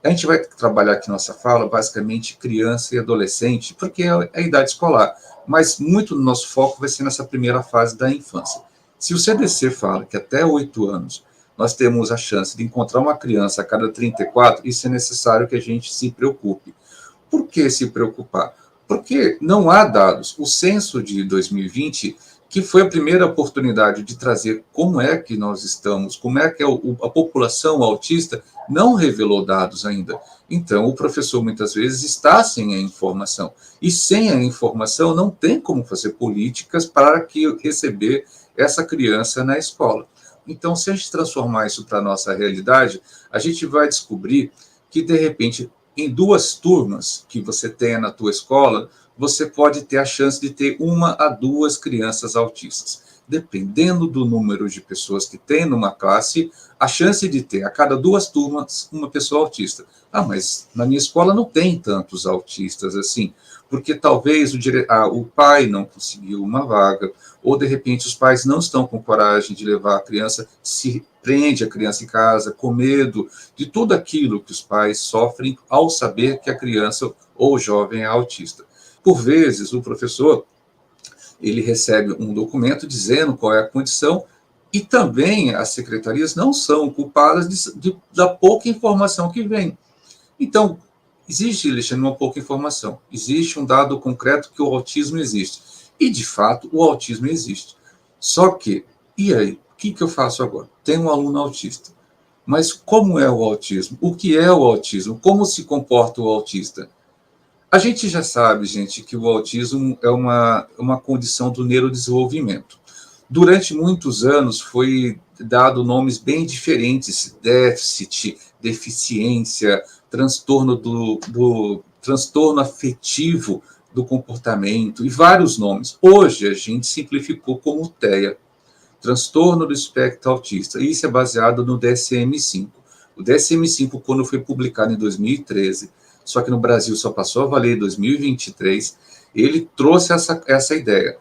A gente vai trabalhar aqui nossa fala, basicamente, criança e adolescente, porque é a idade escolar, mas muito do nosso foco vai ser nessa primeira fase da infância. Se o CDC fala que até 8 anos nós temos a chance de encontrar uma criança a cada 34, isso é necessário que a gente se preocupe. Por que se preocupar? Porque não há dados. O censo de 2020, que foi a primeira oportunidade de trazer como é que nós estamos, como é que a população autista, não revelou dados ainda. Então, o professor muitas vezes está sem a informação. E sem a informação, não tem como fazer políticas para que receber essa criança na escola. Então, se a gente transformar isso para a nossa realidade, a gente vai descobrir que, de repente, em 2 turmas que você tenha na tua escola, você pode ter a chance de ter 1 a 2 crianças autistas. Dependendo do número de pessoas que tem numa classe, a chance de ter a cada 2 turmas uma pessoa autista. Ah, mas na minha escola não tem tantos autistas assim, porque talvez o pai não conseguiu uma vaga, ou de repente os pais não estão com coragem de levar a criança, se prende a criança em casa, com medo de tudo aquilo que os pais sofrem ao saber que a criança ou o jovem é autista. Por vezes, o professor ele recebe um documento dizendo qual é a condição, e também as secretarias não são culpadas da pouca informação que vem. Então, existe, Alexandre, uma pouca informação. Existe um dado concreto que o autismo existe. E, de fato, o autismo existe. Só que, e aí? O que eu faço agora? Tem um aluno autista. Mas como é o autismo? O que é o autismo? Como se comporta o autista? A gente já sabe, gente, que o autismo é uma condição do neurodesenvolvimento. Durante muitos anos foi dado nomes bem diferentes: déficit, deficiência, transtorno afetivo do comportamento, e vários nomes. Hoje a gente simplificou como TEA, transtorno do espectro autista. Isso é baseado no DSM-5. O DSM-5, quando foi publicado em 2013, só que no Brasil só passou a valer em 2023, ele trouxe essa ideia.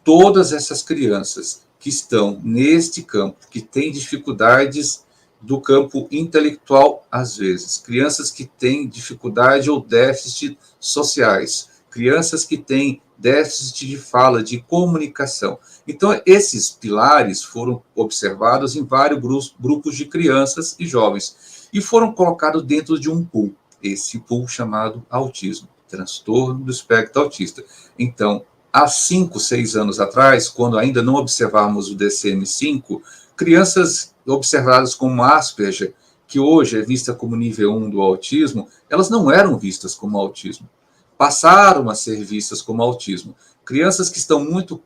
Todas essas crianças que estão neste campo, que têm dificuldades do campo intelectual, às vezes, crianças que têm dificuldade ou déficit sociais, crianças que têm déficit de fala, de comunicação. Então, esses pilares foram observados em vários grupos de crianças e jovens e foram colocados dentro de um pool, esse pool chamado autismo, transtorno do espectro autista. Então, há 5, 6 anos atrás, quando ainda não observávamos o DSM-5, crianças observadas como Asperger, que hoje é vista como nível 1 do autismo, elas não eram vistas como autismo. Passaram a ser vistas como autismo. Crianças que estão muito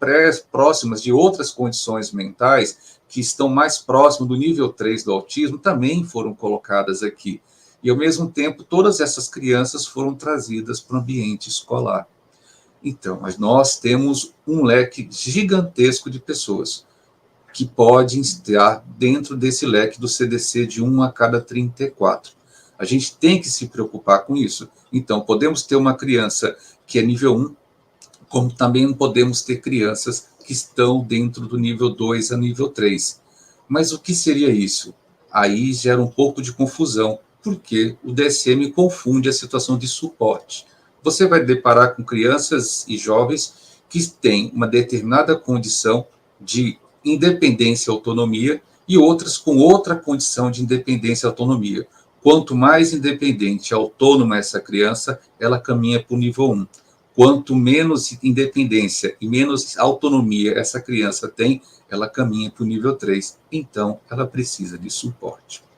próximas de outras condições mentais, que estão mais próximas do nível 3 do autismo, também foram colocadas aqui. E, ao mesmo tempo, todas essas crianças foram trazidas para o ambiente escolar. Então, mas nós temos um leque gigantesco de pessoas que podem estar dentro desse leque do CDC de 1 a cada 34. A gente tem que se preocupar com isso. Então, podemos ter uma criança que é nível 1, como também podemos ter crianças que estão dentro do nível 2 a nível 3. Mas o que seria isso? Aí gera um pouco de confusão, porque o DSM confunde a situação de suporte. Você vai deparar com crianças e jovens que têm uma determinada condição de independência e autonomia e outras com outra condição de independência e autonomia. Quanto mais independente e autônoma essa criança, ela caminha para o nível 1. Quanto menos independência e menos autonomia essa criança tem, ela caminha para o nível 3. Então, ela precisa de suporte.